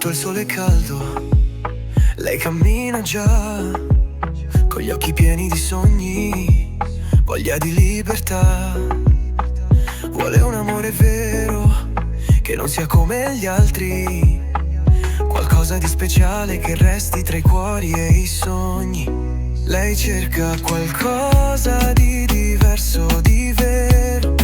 sotto il sole caldo, lei cammina già, con gli occhi pieni di sogni, voglia di libertà. Vuole un amore vero, che non sia come gli altri, qualcosa di speciale che resti tra i cuori e i sogni. Lei cerca qualcosa di diverso, di vero,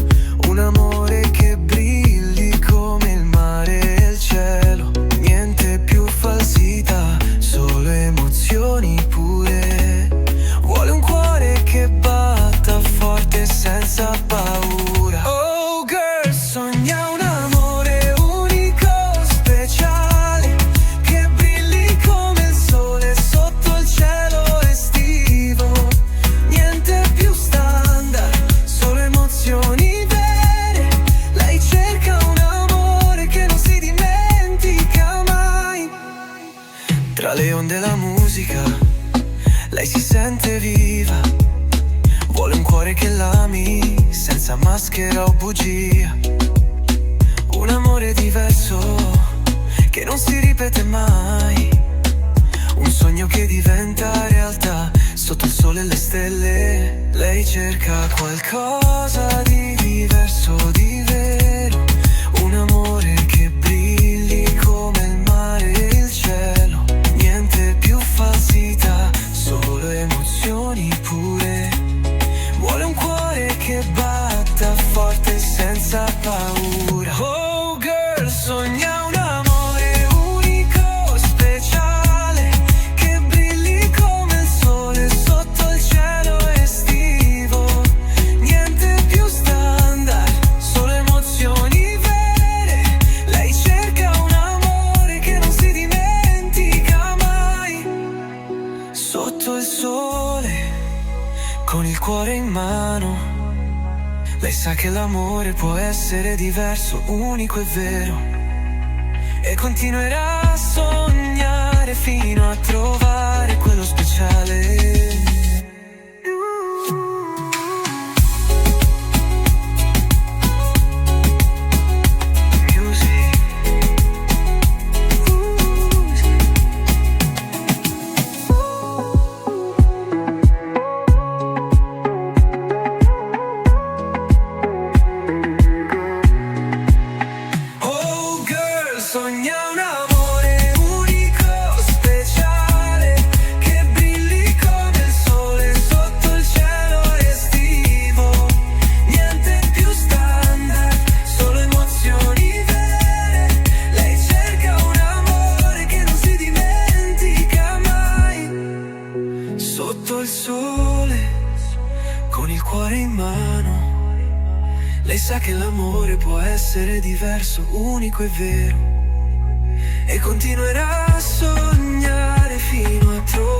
un amore che brilli come il mare e il cielo. Niente più falsità, solo emozioni pure. Vuole un cuore che batta forte senza paura. Oh girl, sogna un amore unico, speciale, che brilli come il sole sotto il cielo estivo. Niente più standard, solo emozioni vere. Lei cerca un amore che non si dimentica mai. Tra le onde e la musica, lei si sente viva. Vuole un cuore che l'ami senza maschera o bugia. Un amore diverso che non si ripete mai. Un sogno che diventa realtà sotto il sole e le stelle. Lei cerca qualcosa di diverso, di vero, un amore che brilli come il mare e il cielo. Niente più falsità, solo emozioni pure. Vuole un cuore che batta forte senza paura. Oh girl, sogna un amore unico, speciale, che brilli come il sole sotto il cielo estivo. Niente più standard, solo emozioni vere. Lei cerca un amore che non si dimentica mai. Sotto il sole, con il cuore in mano, lei sa che l'amore può essere diverso, unico e vero, e continuerà a sognare fino a trovare quello speciale. Music. Oh girl, sogna un amore unico, speciale, che brilli come il sole sotto il cielo estivo. Niente più standard, solo emozioni vere. Lei cerca un amore che non si dimentica mai. Sotto il sole, con il cuore in mano, lei sa che l'amore può essere diverso, unico e vero, e continuerà a sognare fino a trovare